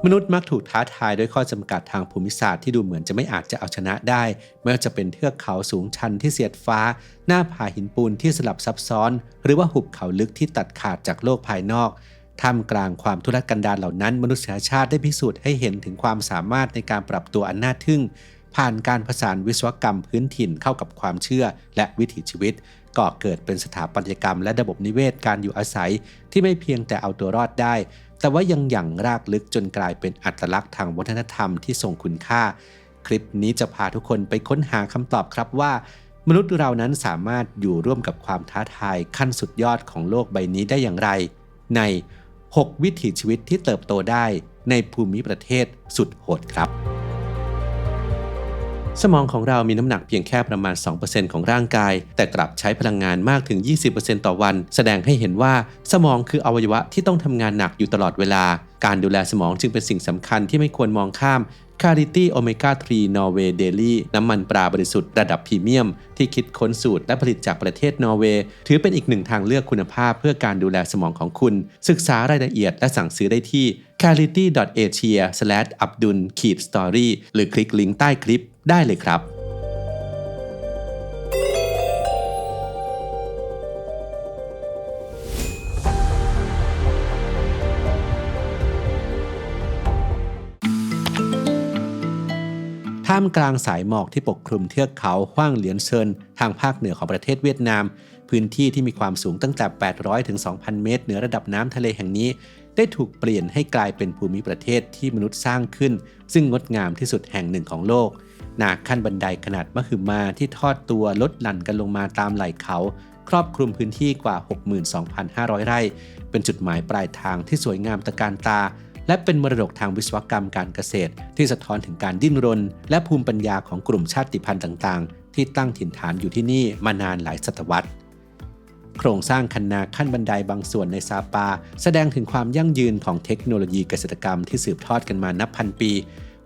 มนุษย์มักถูกท้าทายด้วยข้อจำกัดทางภูมิศาสตร์ที่ดูเหมือนจะไม่อาจจะเอาชนะได้ไม่ว่าจะเป็นเทือกเขาสูงชันที่เสียดฟ้าหน้าผาหินปูนที่สลับซับซ้อนหรือว่าหุบเขาลึกที่ตัดขาดจากโลกภายนอกท่ามกลางความทุรกันดารเหล่านั้นมนุษยชาติได้พิสูจน์ให้เห็นถึงความสามารถในการปรับตัวอันน่าทึ่งผ่านการผสานวิศวกรรมพื้นถิ่นเข้ากับความเชื่อและวิถีชีวิตก่อเกิดเป็นสถาปัตยกรรมและระบบนิเวศการอยู่อาศัยที่ไม่เพียงแต่เอาตัวรอดได้แต่ว่ายังหยั่งรากลึกจนกลายเป็นอัตลักษณ์ทางวัฒนธรรมที่ทรงคุณค่าคลิปนี้จะพาทุกคนไปค้นหาคำตอบครับว่ามนุษย์เรานั้นสามารถอยู่ร่วมกับความท้าทายขั้นสุดยอดของโลกใบนี้ได้อย่างไรใน6วิถีชีวิตที่เติบโตได้ในภูมิประเทศสุดโหดครับสมองของเรามีน้ำหนักเพียงแค่ประมาณ 2% ของร่างกายแต่กลับใช้พลังงานมากถึง 20% ต่อวันแสดงให้เห็นว่าสมองคืออวัยวะที่ต้องทำงานหนักอยู่ตลอดเวลาการดูแลสมองจึงเป็นสิ่งสำคัญที่ไม่ควรมองข้าม Clarity Omega 3 Norway Daily น้ำมันปลาบริสุทธิ์ระดับพรีเมียมที่คิดค้นสูตรและผลิตจากประเทศนอร์เวย์ถือเป็นอีกหนึ่งทางเลือกคุณภาพเพื่อการดูแลสมองของคุณศึกษารายละเอียดและสั่งซื้อได้ที่ clarity.asia/abdul-story หรือคลิกลิงก์ใต้คลิปได้เลยครับท่ามกลางสายหมอกที่ปกคลุมเทือกเขาฮว่างเหลียนเซินทางภาคเหนือของประเทศเวียดนามพื้นที่ที่มีความสูงตั้งแต่ 800 ถึง 2,000 เมตรเหนือระดับน้ำทะเลแห่งนี้ได้ถูกเปลี่ยนให้กลายเป็นภูมิประเทศที่มนุษย์สร้างขึ้นซึ่งงดงามที่สุดแห่งหนึ่งของโลกหน้าขั้นบันไดขนาดมหึมาที่ทอดตัวลดหลั่นกันลงมาตามไหล่เขาครอบคลุมพื้นที่กว่า 62,500 ไร่เป็นจุดหมายปลายทางที่สวยงามตระการตาและเป็นมรดกทางวิศวกรรมการเกษตรที่สะท้อนถึงการดิ้นรนและภูมิปัญญาของกลุ่มชาติพันธุ์ต่างๆที่ตั้งถิ่นฐานอยู่ที่นี่มานานหลายศตวรรษโครงสร้างคันนาขั้นบันไดบางส่วนในซาปาแสดงถึงความยั่งยืนของเทคโนโลยีเกษตรกรรมที่สืบทอดกันมานับพันปี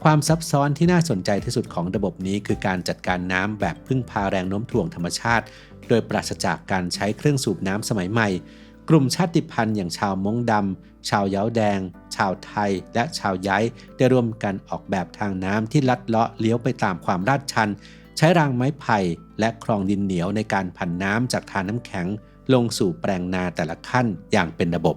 ความซับซ้อนที่น่าสนใจที่สุดของระบบนี้คือการจัดการน้ำแบบพึ่งพาแรงโน้มถ่วงธรรมชาติโดยปราศจากการใช้เครื่องสูบน้ำสมัยใหม่กลุ่มชาติพันธุ์อย่างชาวม้งดำชาวเย้าแดงชาวไทยและชาวย้ายได้ร่วมกันออกแบบทางน้ำที่ลัดเลาะเลี้ยวไปตามความลาดชันใช้รางไม้ไผ่และคลองดินเหนียวในการผันน้ำจากทานน้ำแข็งลงสู่แปลงนาแต่ละขั้นอย่างเป็นระบบ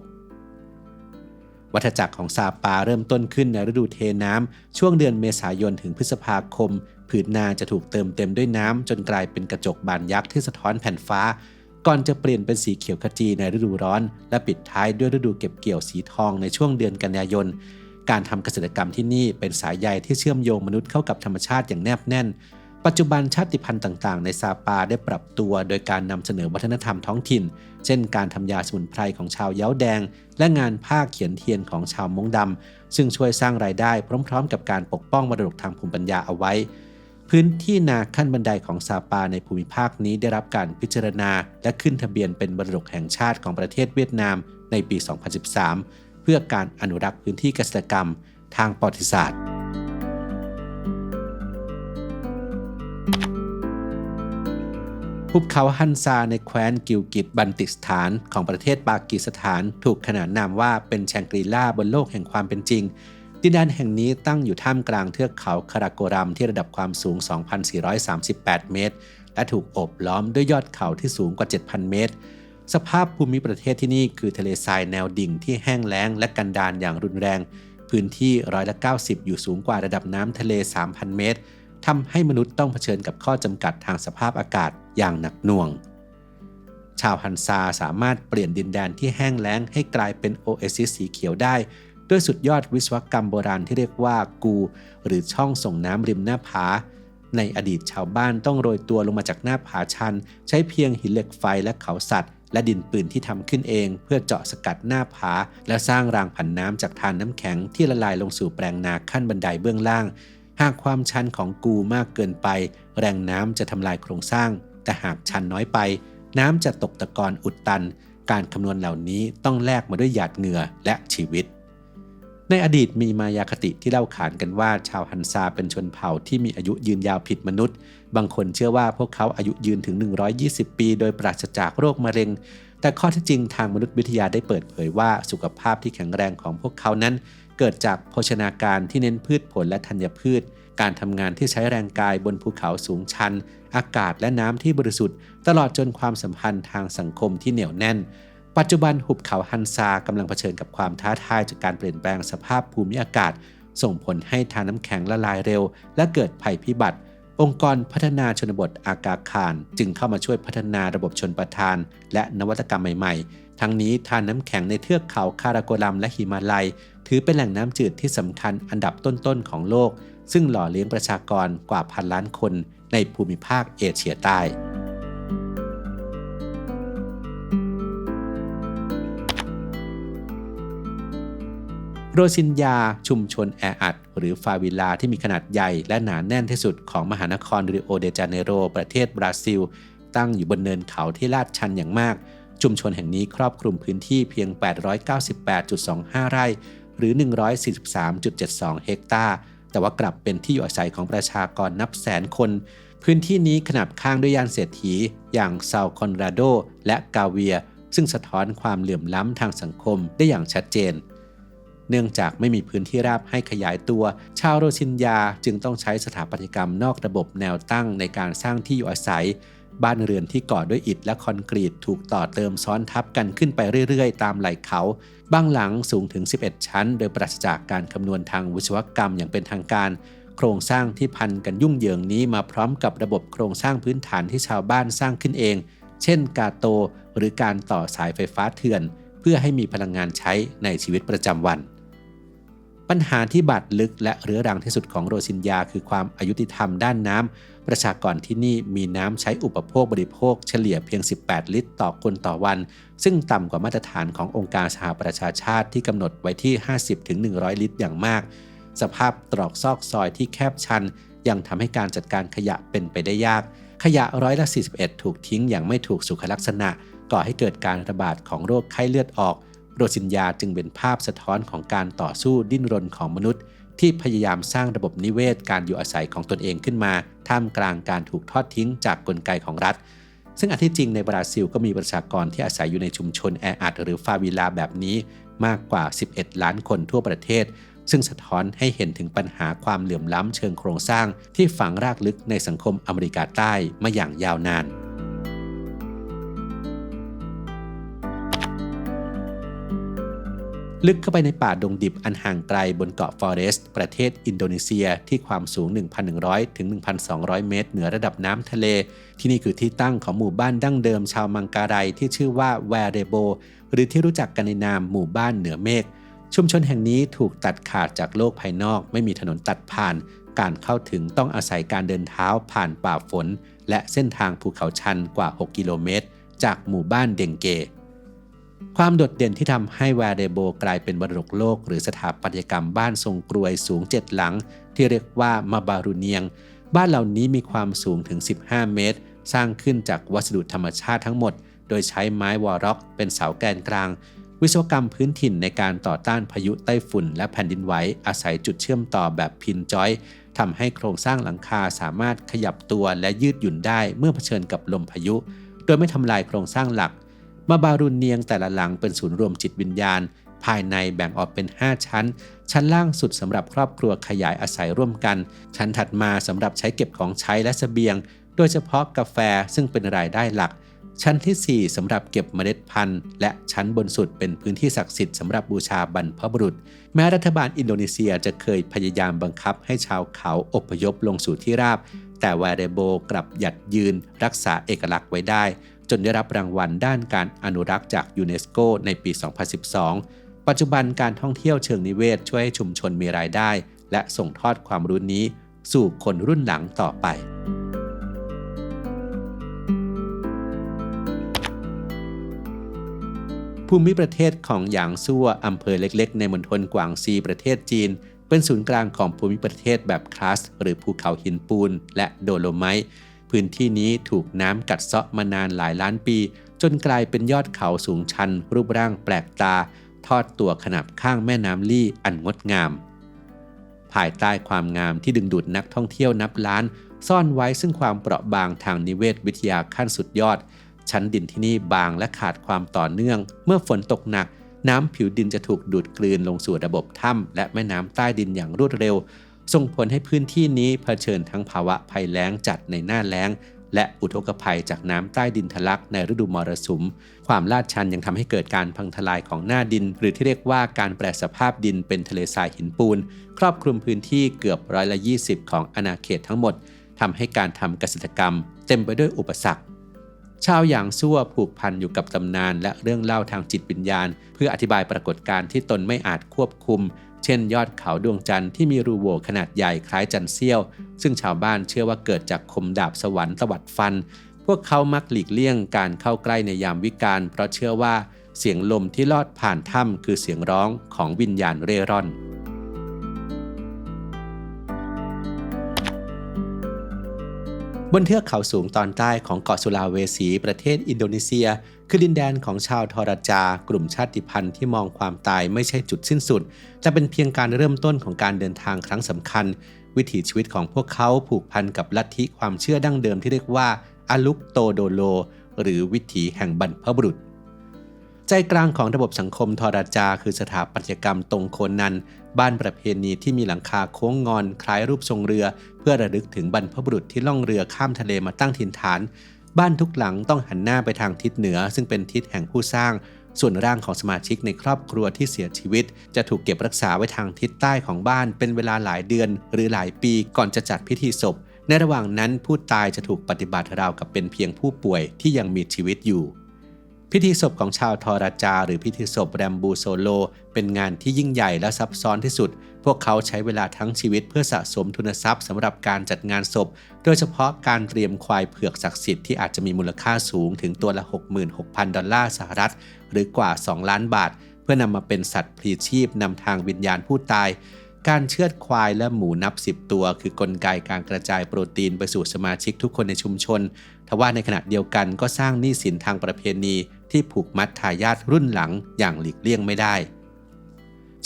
วัฏจักรของซาปาเริ่มต้นขึ้นในฤดูเทน้ำช่วงเดือนเมษายนถึงพฤษภาคมผืนนาจะถูกเติมเต็มด้วยน้ำจนกลายเป็นกระจกบานยักษ์ที่สะท้อนแผ่นฟ้าก่อนจะเปลี่ยนเป็นสีเขียวขจีในฤดูร้อนและปิดท้ายด้วยฤดูเก็บเกี่ยวสีทองในช่วงเดือนกันยายนการทำเกษตรกรรมที่นี่เป็นสายใยที่เชื่อมโยงมนุษย์เข้ากับธรรมชาติอย่างแนบแน่นปัจจุบันชาติพันธุ์ต่างๆในซาปาได้ปรับตัวโดยการนำเสนอวัฒนธรรมท้องถิ่นเช่นการทำยาสมุนไพรของชาวเย้าแดงและงานผ้าเขียนเทียนของชาวม้งดำซึ่งช่วยสร้างรายได้พร้อมๆกับการปกป้องมรดกทางภูมิปัญญาเอาไว้พื้นที่นาขั้นบันไดของซาปาในภูมิภาคนี้ได้รับการพิจารณาและขึ้นทะเบียนเป็นมรดกแห่งชาติของประเทศเวียดนามในปี 2013 เพื่อการอนุรักษ์พื้นที่เกษตรกรรมทางประวัติศาสตร์ภูเขาฮันซาในแคว้นกิลกิตบันติสถานของประเทศปากีสถานถูกขนานนามว่าเป็นแชงกรีล่าบนโลกแห่งความเป็นจริงดินแดนแห่งนี้ตั้งอยู่ท่ามกลางเทือกเขาคาราโกรัมที่ระดับความสูง 2,438 เมตรและถูกโอบล้อมด้วยยอดเขาที่สูงกว่า 7,000 เมตรสภาพภูมิประเทศที่นี่คือทะเลทรายแนวดิ่งที่แห้งแล้งและกันดารอย่างรุนแรงพื้นที่90%อยู่สูงกว่าระดับน้ำทะเล 3,000 เมตรทำให้มนุษย์ต้องเผชิญกับข้อจำกัดทางสภาพอากาศอย่างหนักหน่วงชาวฮันซาสามารถเปลี่ยนดินแดนที่แห้งแล้งให้กลายเป็นโอเอซิสสีเขียวได้ด้วยสุดยอดวิศวกรรมโบราณที่เรียกว่ากูหรือช่องส่งน้ำริมหน้าผาในอดีตชาวบ้านต้องโรยตัวลงมาจากหน้าผาชันใช้เพียงหินเหล็กไฟและเขาสัตว์และดินปืนที่ทำขึ้นเองเพื่อเจาะสกัดหน้าผาและสร้างรางผันน้ำจากทานน้ำแข็งที่ละลายลงสู่แปลงนาขั้นบันไดเบื้องล่างหากความชันของกูมากเกินไปแรงน้ำจะทำลายโครงสร้างแต่หากชันน้อยไปน้ำจะตกตะกอนอุดตันการคำนวณเหล่านี้ต้องแลกมาด้วยหยาดเหงื่อและชีวิตในอดีตมีมายาคติที่เล่าขานกันว่าชาวฮันซาเป็นชนเผ่าที่มีอายุยืนยาวผิดมนุษย์บางคนเชื่อว่าพวกเขาอายุยืนถึง120 ปีโดยปราศจากโรคมะเร็ง แต่ข้อเท็จจริงทางมนุษยวิทยาได้เปิดเผยว่าสุขภาพที่แข็งแรงของพวกเขานั้นเกิดจากโภชนาการที่เน้นพืชผลและธัญพืชการทำงานที่ใช้แรงกายบนภูเขาสูงชันอากาศและน้ำที่บริสุทธิ์ตลอดจนความสัมพันธ์ทางสังคมที่เหนียวแน่นปัจจุบันหุบเขาฮันซากำลังเผชิญกับความท้าทายจากการเปลี่ยนแปลงสภาพภูมิอากาศส่งผลให้ทานน้ำแข็งละลายเร็วและเกิดภัยพิบัติองค์กรพัฒนาชนบทอากาคารจึงเข้ามาช่วยพัฒนาระบบชลประทานและนวัตกรรมใหม่ๆทั้งนี้ทานน้ำแข็งในเทือกเขาคาราโกลัมและหิมาลัยถือเป็นแหล่งน้ำจืดที่สำคัญอันดับต้นๆของโลกซึ่งหล่อเลี้ยงประชากรกว่า1,000 ล้านคนในภูมิภาคเอเชียใต้โรซินญาชุมชนแออัดหรือฟาวิลาที่มีขนาดใหญ่และหนาแน่นที่สุดของมหานครริโอเดจาเนโรประเทศบราซิลตั้งอยู่บนเนินเขาที่ลาดชันอย่างมากชุมชนแห่งนี้ครอบคลุมพื้นที่เพียง 898.25 ไร่หรือ 143.72 เฮกตาร์แต่ว่ากลับเป็นที่อยู่อาศัยของประชากรนับแสนคนพื้นที่นี้ขนาบข้างด้วยย่านเศรษฐีอย่างซาลคอนราโดและกาเวียซึ่งสะท้อนความเหลื่อมล้ำทางสังคมได้อย่างชัดเจนเนื่องจากไม่มีพื้นที่ราบให้ขยายตัวชาวโรซินญาจึงต้องใช้สถาปัตยกรรมนอกระบบแนวตั้งในการสร้างที่อยู่อาศัยบ้านเรือนที่ก่อด้วยอิฐและคอนกรีตถูกต่อเติมซ้อนทับกันขึ้นไปเรื่อยๆตามไหล่เขาบางหลังสูงถึง11ชั้นโดยปราศจากการคำนวณทางวิศวกรรมอย่างเป็นทางการโครงสร้างที่พันกันยุ่งเหยิงนี้มาพร้อมกับระบบโครงสร้างพื้นฐานที่ชาวบ้านสร้างขึ้นเองเช่นกาโตหรือการต่อสายไฟฟ้าเถื่อนเพื่อให้มีพลังงานใช้ในชีวิตประจำวันปัญหาที่บาดลึกและเรื้อรังที่สุดของโรซินญาคือความอายุติธรรมด้านน้ำประชากรที่นี่มีน้ำใช้อุปโภคบริโภคเฉลี่ยเพียง18 ลิตรต่อคนต่อวันซึ่งต่ำกว่ามาตรฐานขององค์การสหประชาชาติที่กำหนดไว้ที่ 50-100 ลิตรอย่างมากสภาพตรอกซอกซอยที่แคบชันยังทำให้การจัดการขยะเป็นไปได้ยากขยะ41%ถูกทิ้งอย่างไม่ถูกสุขลักษณะก่อให้เกิดการระบาดของโรคไข้เลือดออกโรซินญาจึงเป็นภาพสะท้อนของการต่อสู้ดิ้นรนของมนุษย์ที่พยายามสร้างระบบนิเวศการอยู่อาศัยของตนเองขึ้นมาท่ามกลางการถูกทอดทิ้งจากกลไกของรัฐซึ่งอันที่จริงในบราซิลก็มีประชากรที่อาศัยอยู่ในชุมชนแออัดหรือฟาวิลาแบบนี้มากกว่า11 ล้านคนทั่วประเทศซึ่งสะท้อนให้เห็นถึงปัญหาความเหลื่อมล้ำเชิงโครงสร้างที่ฝังรากลึกในสังคมอเมริกาใต้มาอย่างยาวนานลึกเข้าไปในป่าดงดิบอันห่างไกลบนเกาะฟอเรสต์ประเทศอินโดนีเซียที่ความสูง 1,100 ถึง 1,200 เมตรเหนือระดับน้ำทะเลที่นี่คือที่ตั้งของหมู่บ้านดั้งเดิมชาวมังการายที่ชื่อว่าแวเรโบหรือที่รู้จักกันในนามหมู่บ้านเหนือเมฆชุมชนแห่งนี้ถูกตัดขาดจากโลกภายนอกไม่มีถนนตัดผ่านการเข้าถึงต้องอาศัยการเดินเท้าผ่านป่าฝนและเส้นทางภูเขาชันกว่า 6 กิโลเมตรจากหมู่บ้านเดงเกความโดดเด่นที่ทำให้แวเรโบกลายเป็นมรดกโลกหรือสถาปัตยกรรมบ้านทรงกรวยสูง7 หลังที่เรียกว่ามาบารุเนียงบ้านเหล่านี้มีความสูงถึง15 เมตรสร้างขึ้นจากวัสดุธรรมชาติทั้งหมดโดยใช้ไม้วอลล็อกเป็นเสาแกนกลางวิศวกรรมพื้นถิ่นในการต่อต้านพายุไต้ฝุ่นและแผ่นดินไหวอาศัยจุดเชื่อมต่อแบบพินจอยทำให้โครงสร้างหลังคาสามารถขยับตัวและยืดหยุ่นได้เมื่อเผชิญกับลมพายุโดยไม่ทำลายโครงสร้างหลักมาบารุนเนียงแต่ละหลังเป็นศูนย์รวมจิตวิญญาณภายในแบ่งออกเป็น5ชั้นชั้นล่างสุดสำหรับครอบครัวขยายอาศัยร่วมกันชั้นถัดมาสำหรับใช้เก็บของใช้และเสบียงโดยเฉพาะกาแฟซึ่งเป็นรายได้หลักชั้นที่4สำหรับเก็บเมล็ดพันธุ์และชั้นบนสุดเป็นพื้นที่ศักดิ์สิทธิ์สำหรับบูชาบรรพบุรุษแม้รัฐบาลอินโดนีเซียจะเคยพยายามบังคับให้ชาวเขาอพยพลงสู่ที่ราบแต่แวเรโบกลับหยัดยืนรักษาเอกลักษณ์ไว้ได้จนได้รับรางวัลด้านการอนุรักษ์จากยูเนสโกในปี 2012 ปัจจุบันการท่องเที่ยวเชิงนิเวศช่วยให้ชุมชนมีรายได้และส่งทอดความรู้นี้สู่คนรุ่นหลังต่อไปภูมิประเทศของหยางซั่วอำเภอเล็กๆในมณฑลกวางซีประเทศจีนเป็นศูนย์กลางของภูมิประเทศแบบคลาสหรือภูเขาหินปูนและโดโลไมต์พื้นที่นี้ถูกน้ำกัดเซาะมานานหลายล้านปีจนกลายเป็นยอดเขาสูงชันรูปร่างแปลกตาทอดตัวขนาบข้างแม่น้ำลี่อันงดงามภายใต้ความงามที่ดึงดูดนักท่องเที่ยวนับล้านซ่อนไว้ซึ่งความเปราะบางทางนิเวศวิทยาขั้นสุดยอด ชั้นดินที่นี่บางและขาดความต่อเนื่องเมื่อฝนตกหนักน้ำผิวดินจะถูกดูดกลืนลงสู่ระบบถ้ำและแม่น้ำใต้ดินอย่างรวดเร็วส่งผลให้พื้นที่นี้เผชิญทั้งภาวะภัยแล้งจัดในหน้าแล้งและอุทกภัยจากน้ำใต้ดินทะลักในฤดูมรสุมความลาดชันยังทำให้เกิดการพังทลายของหน้าดินหรือที่เรียกว่าการแปรสภาพดินเป็นทะเลทรายหินปูนครอบคลุมพื้นที่เกือบ20%ของอาณาเขตทั้งหมดทำให้การทำเกษตรกรรมเต็มไปด้วยอุปสรรคชาวหยางซั่วผูกพันอยู่กับตำนานและเรื่องเล่าทางจิตวิญญาณเพื่ออธิบายปรากฏการณ์ที่ตนไม่อาจควบคุมเช่นยอดเขาดวงจันทร์ที่มีรูโหว่ขนาดใหญ่คล้ายจันทร์เสี้ยวซึ่งชาวบ้านเชื่อว่าเกิดจากคมดาบสวรรค์ตวัดฟันพวกเขามักหลีกเลี่ยงการเข้าใกล้ในยามวิกาลเพราะเชื่อว่าเสียงลมที่ลอดผ่านถ้ำคือเสียงร้องของวิญญาณเร่ร่อนบนเทือกเขาสูงตอนใต้ของเกาะสุลาเวสีประเทศอินโดนีเซียคือดินแดนของชาวทอราจากลุ่มชาติพันธุ์ที่มองความตายไม่ใช่จุดสิ้นสุดแต่เป็นเพียงการเริ่มต้นของการเดินทางครั้งสำคัญวิถีชีวิตของพวกเขาผูกพันกับลัทธิความเชื่อดั้งเดิมที่เรียกว่าอาลุกโตโดโลหรือวิถีแห่งบรรพบุรุษใจกลางของระบบสังคมทอราจาคือสถาปัตยกรรมตรงโคนนันบ้านประเพณีที่มีหลังคาโค้งงอนคล้ายรูปทรงเรือเพื่อระลึกถึงบรรพบุรุษที่ล่องเรือข้ามทะเลมาตั้งถิ่นฐานบ้านทุกหลังต้องหันหน้าไปทางทิศเหนือซึ่งเป็นทิศแห่งผู้สร้างส่วนร่างของสมาชิกในครอบครัวที่เสียชีวิตจะถูกเก็บรักษาไว้ทางทิศใต้ของบ้านเป็นเวลาหลายเดือนหรือหลายปีก่อนจะจัดพิธีศพในระหว่างนั้นผู้ตายจะถูกปฏิบัติราวกับเป็นเพียงผู้ป่วยที่ยังมีชีวิตอยู่พิธีศพของชาวทอราจาหรือพิธีศพแรมบูโซโลเป็นงานที่ยิ่งใหญ่และซับซ้อนที่สุดพวกเขาใช้เวลาทั้งชีวิตเพื่อสะสมทุนทรัพย์สำหรับการจัดงานศพโดยเฉพาะการเตรียมควายเผือกศักดิ์สิทธิ์ที่อาจจะมีมูลค่าสูงถึงตัวละ 66,000 ดอลลาร์สหรัฐหรือกว่า2 ล้านบาทเพื่อนำมาเป็นสัตว์พลีชีพนำทางวิญญาณผู้ตายการเชือดควายและหมูนับ10 ตัวคือกลไกการกระจายโปรตีนไปสู่สมาชิกทุกคนในชุมชนทว่าในขณะเดียวกันก็สร้างหนี้สินทางประเพณีที่ผูกมัดทายาทรุ่นหลังอย่างหลีกเลี่ยงไม่ได้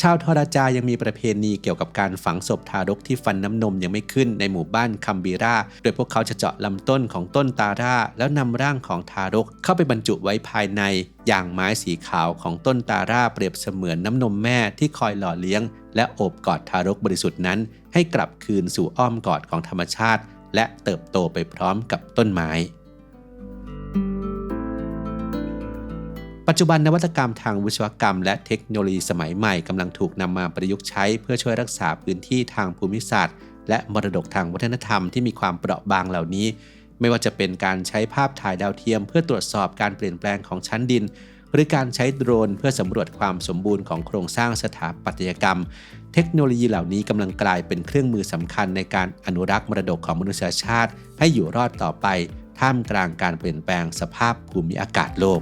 ชาวทอราจายังมีประเพณีเกี่ยวกับการฝังศพทารกที่ฟันน้ำนมยังไม่ขึ้นในหมู่บ้านคัมบีราโดยพวกเขาจะเจาะลำต้นของต้นตาร่าแล้วนำร่างของทารกเข้าไปบรรจุไว้ภายในอย่างไม้สีขาวของต้นตาร่าเปรียบเสมือนน้ำนมแม่ที่คอยหล่อเลี้ยงและโอบกอดทารกบริสุทธิ์นั้นให้กลับคืนสู่อ้อมกอดของธรรมชาติและเติบโตไปพร้อมกับต้นไม้ปัจจุบันนวัตกรรมทางวิศวกรรมและเทคโนโลยีสมัยใหม่กำลังถูกนำมาประยุกต์ใช้เพื่อช่วยรักษาพื้นที่ทางภูมิศาสตร์และมรดกทางวัฒนธรรมที่มีความเปราะบางเหล่านี้ไม่ว่าจะเป็นการใช้ภาพถ่ายดาวเทียมเพื่อตรวจสอบการเปลี่ยนแปลงของชั้นดินหรือการใช้โดรนเพื่อสำรวจความสมบูรณ์ของโครงสร้างสถาปัตยกรรมเทคโนโลยีเหล่านี้กำลังกลายเป็นเครื่องมือสำคัญในการอนุรักษ์มรดกของมนุษยชาติให้อยู่รอดต่อไปท่ามกลางการเปลี่ยนแปลงสภาพภูมิอากาศโลก